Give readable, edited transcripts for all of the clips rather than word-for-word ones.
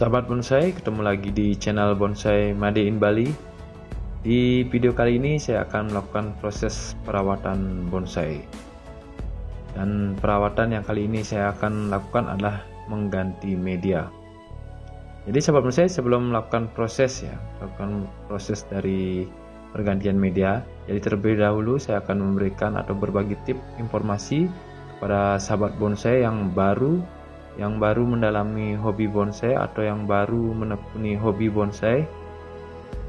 Sahabat bonsai, ketemu lagi di channel Bonsai Made in Bali. Di video kali ini saya akan melakukan proses perawatan bonsai. Dan perawatan yang kali ini saya akan lakukan adalah mengganti media. Jadi sahabat bonsai, sebelum melakukan proses dari pergantian media, jadi terlebih dahulu saya akan memberikan atau berbagi tips informasi kepada sahabat bonsai yang baru mendalami hobi bonsai atau yang baru menekuni hobi bonsai.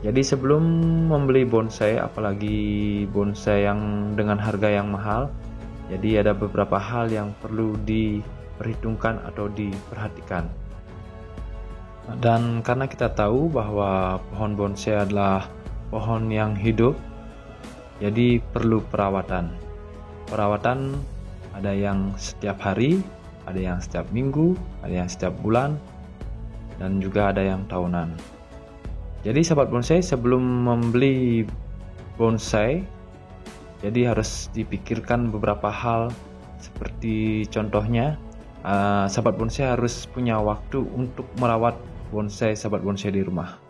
Jadi sebelum membeli bonsai, apalagi bonsai yang dengan harga yang mahal, jadi ada beberapa hal yang perlu diperhitungkan atau diperhatikan. Dan karena kita tahu bahwa pohon bonsai adalah pohon yang hidup, jadi perlu perawatan. Perawatan ada yang setiap hari, ada yang setiap minggu, ada yang setiap bulan, dan juga ada yang tahunan. Jadi sahabat bonsai, sebelum membeli bonsai, jadi harus dipikirkan beberapa hal. Seperti contohnya, sahabat bonsai harus punya waktu untuk merawat bonsai sahabat bonsai di rumah.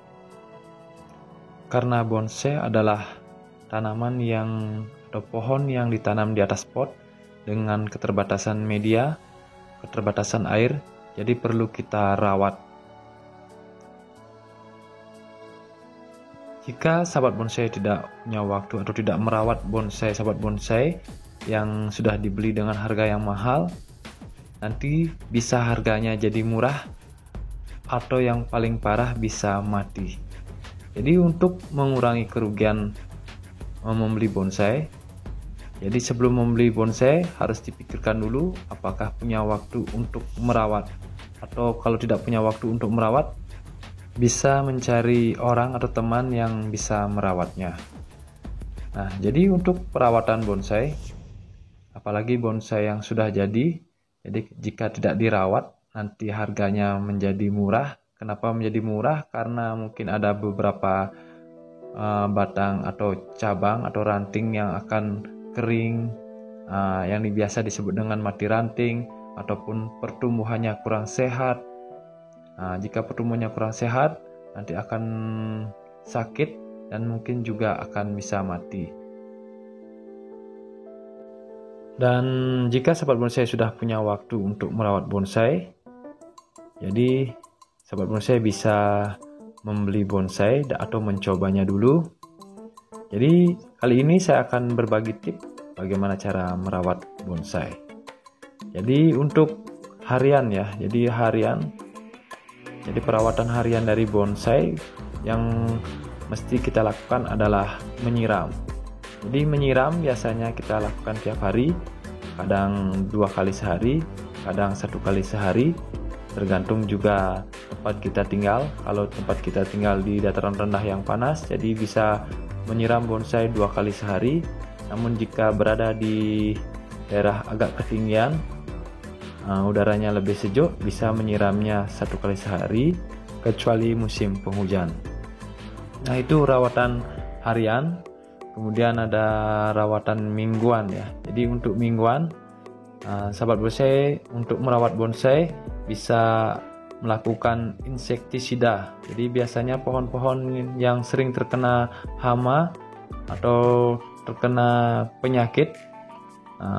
Karena bonsai adalah tanaman atau pohon yang ditanam di atas pot dengan keterbatasan media, keterbatasan air, jadi perlu kita rawat. Jika sahabat bonsai tidak punya waktu atau tidak merawat bonsai sahabat bonsai yang sudah dibeli dengan harga yang mahal, nanti bisa harganya jadi murah atau yang paling parah bisa mati. Jadi untuk mengurangi kerugian membeli bonsai, jadi sebelum membeli bonsai harus dipikirkan dulu apakah punya waktu untuk merawat, atau kalau tidak punya waktu untuk merawat, bisa mencari orang atau teman yang bisa merawatnya. Nah, jadi untuk perawatan bonsai, apalagi bonsai yang sudah jadi jika tidak dirawat nanti harganya menjadi murah. Kenapa menjadi murah? Karena mungkin ada beberapa batang atau cabang atau ranting yang akan kering, yang biasa disebut dengan mati ranting, ataupun pertumbuhannya kurang sehat. Jika pertumbuhannya kurang sehat, nanti akan sakit dan mungkin juga akan bisa mati. Dan jika sahabat bonsai sudah punya waktu untuk merawat bonsai, jadi sahabat bonsai bisa membeli bonsai atau mencobanya dulu. Jadi kali ini saya akan berbagi tips bagaimana cara merawat bonsai. Jadi untuk harian ya, jadi perawatan harian dari bonsai yang mesti kita lakukan adalah menyiram. Jadi menyiram biasanya kita lakukan tiap hari, kadang 2 kali sehari, kadang 1 kali sehari, tergantung juga tempat kita tinggal. Kalau tempat kita tinggal di dataran rendah yang panas, jadi bisa menyiram bonsai 2 kali sehari. Namun jika berada di daerah agak ketinggian, udaranya lebih sejuk, bisa menyiramnya 1 kali sehari, kecuali musim penghujan. Nah, itu rawatan harian. Kemudian ada rawatan mingguan ya. Jadi untuk mingguan, sahabat bonsai untuk merawat bonsai bisa melakukan insektisida. Jadi biasanya pohon-pohon yang sering terkena hama atau terkena penyakit,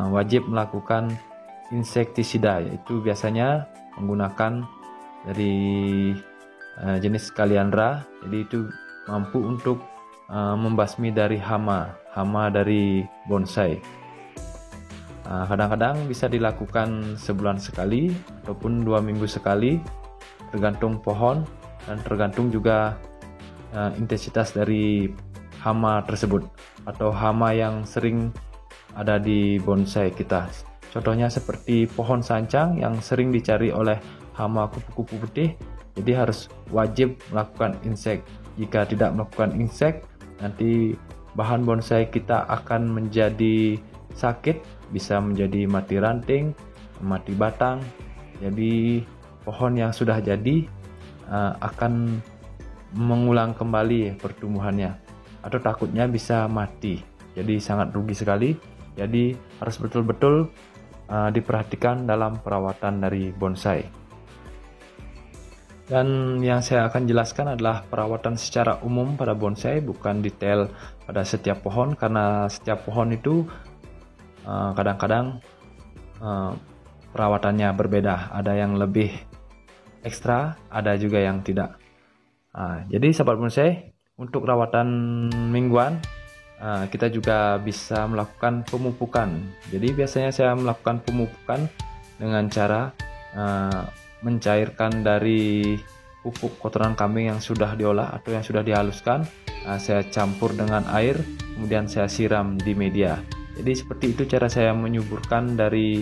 wajib melakukan insektisida, yaitu biasanya menggunakan dari jenis kaliandra. Jadi itu mampu untuk membasmi dari hama dari bonsai. Kadang-kadang bisa dilakukan sebulan sekali ataupun 2 minggu sekali, tergantung pohon dan tergantung juga intensitas dari hama tersebut atau hama yang sering ada di bonsai kita. Contohnya seperti pohon sancang yang sering dicari oleh hama kupu-kupu putih, jadi harus wajib melakukan insek. Jika tidak melakukan insek, nanti bahan bonsai kita akan menjadi sakit, bisa menjadi mati ranting, mati batang. Jadi pohon yang sudah jadi akan mengulang kembali pertumbuhannya, atau takutnya bisa mati. Jadi sangat rugi sekali. Jadi harus betul-betul diperhatikan dalam perawatan dari bonsai. Dan yang saya akan jelaskan adalah perawatan secara umum pada bonsai, bukan detail pada setiap pohon, karena setiap pohon itu kadang-kadang perawatannya berbeda. Ada yang lebih ekstra, ada juga yang tidak. Jadi sahabat bonsai, untuk rawatan mingguan kita juga bisa melakukan pemupukan. Jadi biasanya saya melakukan pemupukan dengan cara mencairkan dari pupuk kotoran kambing yang sudah diolah atau yang sudah dihaluskan, saya campur dengan air, kemudian saya siram di media. Jadi seperti itu cara saya menyuburkan dari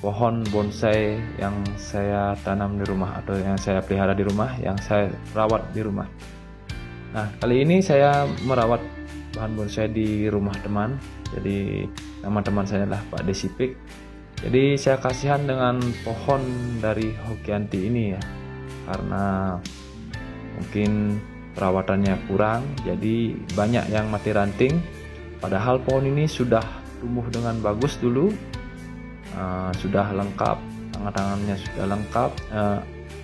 pohon bonsai yang saya tanam di rumah atau yang saya pelihara di rumah, yang saya rawat di rumah. Nah, kali ini saya merawat bahan bonsai di rumah teman. Jadi nama teman saya adalah Pak Desipik. Jadi saya kasihan dengan pohon dari Hokianti ini ya, karena mungkin perawatannya kurang, jadi banyak yang mati ranting. Padahal pohon ini sudah tumbuh dengan bagus dulu, sudah lengkap, tangan-tangannya sudah lengkap,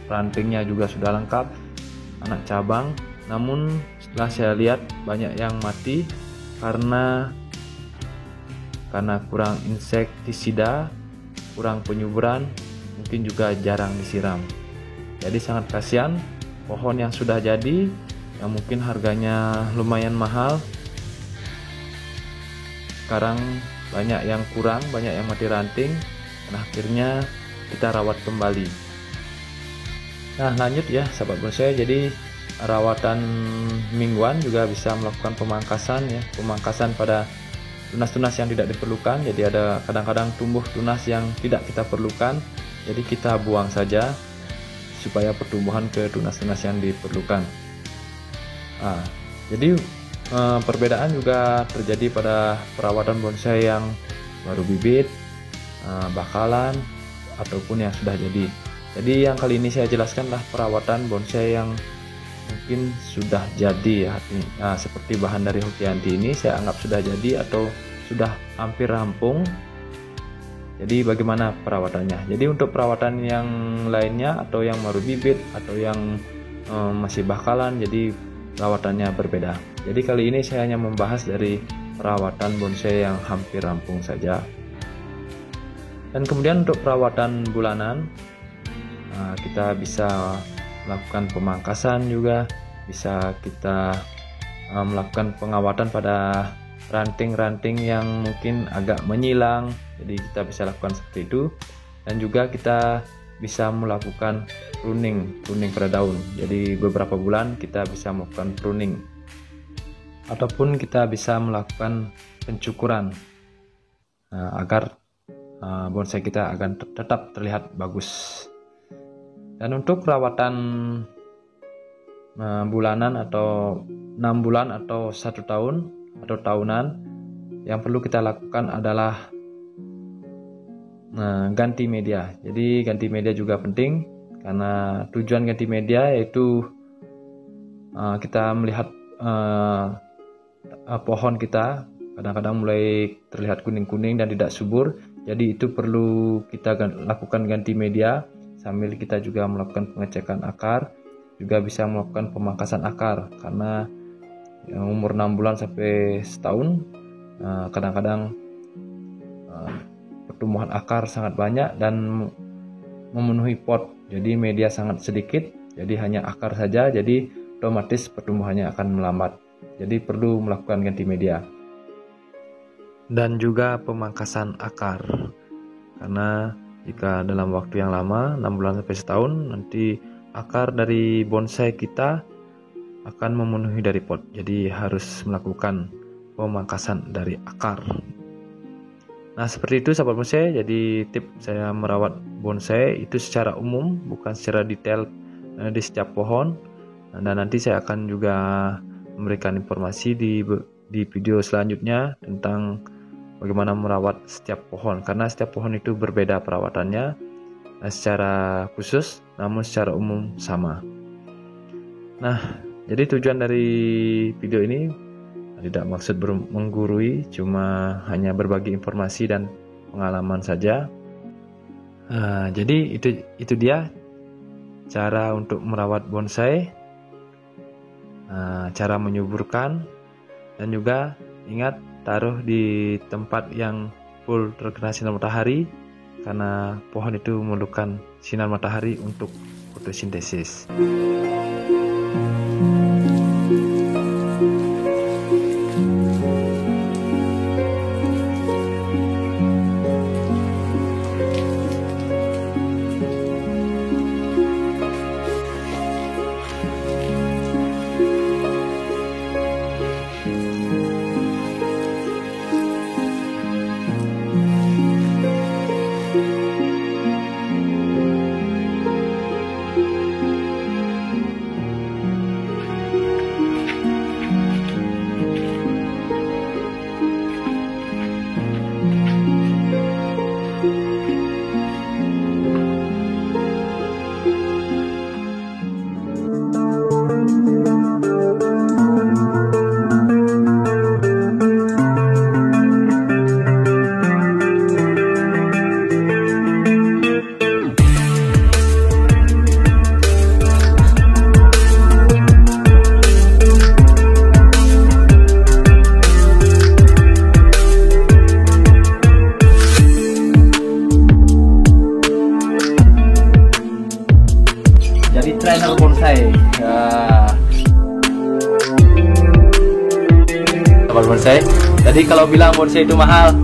rantingnya juga sudah lengkap, anak cabang. Namun setelah saya lihat banyak yang mati karena kurang insektisida, kurang penyuburan, mungkin juga jarang disiram. Jadi sangat kasihan pohon yang sudah jadi, yang mungkin harganya lumayan mahal, sekarang banyak yang kurang, banyak yang mati ranting, dan akhirnya kita rawat kembali. Nah, lanjut ya sahabat bonsai, jadi rawatan mingguan juga bisa melakukan pemangkasan ya, pemangkasan pada tunas-tunas yang tidak diperlukan. Jadi ada kadang-kadang tumbuh tunas yang tidak kita perlukan, jadi kita buang saja supaya pertumbuhan ke tunas-tunas yang diperlukan. Jadi perbedaan juga terjadi pada perawatan bonsai yang baru bibit, bakalan, ataupun yang sudah jadi. Jadi yang kali ini saya jelaskan adalah perawatan bonsai yang mungkin sudah jadi ya, seperti bahan dari Hokianti ini saya anggap sudah jadi atau sudah hampir rampung. Jadi bagaimana perawatannya? Jadi untuk perawatan yang lainnya atau yang baru bibit atau yang masih bakalan, jadi perawatannya berbeda. Jadi kali ini saya hanya membahas dari perawatan bonsai yang hampir rampung saja. Dan kemudian untuk perawatan bulanan, kita bisa melakukan pemangkasan juga, bisa kita melakukan pengawatan pada ranting-ranting yang mungkin agak menyilang, jadi kita bisa lakukan seperti itu. Dan juga kita bisa melakukan pruning pada daun, jadi beberapa bulan kita bisa melakukan pruning, ataupun kita bisa melakukan pencukuran agar bonsai kita akan tetap terlihat bagus. Dan untuk perawatan bulanan atau 6 bulan atau 1 tahun atau tahunan, yang perlu kita lakukan adalah ganti media. Jadi ganti media juga penting, karena tujuan ganti media yaitu kita melihat pohon kita kadang-kadang mulai terlihat kuning-kuning dan tidak subur. Jadi itu perlu kita lakukan ganti media, sambil kita juga melakukan pengecekan akar, juga bisa melakukan pemangkasan akar, karena yang umur 6 bulan sampai setahun kadang-kadang pertumbuhan akar sangat banyak dan memenuhi pot, jadi media sangat sedikit, jadi hanya akar saja, jadi otomatis pertumbuhannya akan melambat. Jadi perlu melakukan ganti media dan juga pemangkasan akar, karena jika dalam waktu yang lama 6 bulan sampai setahun, nanti akar dari bonsai kita akan memenuhi dari pot, jadi harus melakukan pemangkasan dari akar. Nah, seperti itu sahabat bonsai. Jadi tips saya merawat bonsai itu secara umum, bukan secara detail di setiap pohon. Dan nanti saya akan juga memberikan informasi di video selanjutnya tentang bagaimana merawat setiap pohon, karena setiap pohon itu berbeda perawatannya secara khusus, namun secara umum sama. Nah, jadi tujuan dari video ini tidak maksud menggurui, cuma hanya berbagi informasi dan pengalaman saja. Jadi itu dia cara untuk merawat bonsai, cara menyuburkan, dan juga ingat taruh di tempat yang full terkena sinar matahari karena pohon itu memerlukan sinar matahari untuk fotosintesis. Jadi trainer bonsai. Sahabat bonsai. Tadi kalau bilang bonsai itu mahal,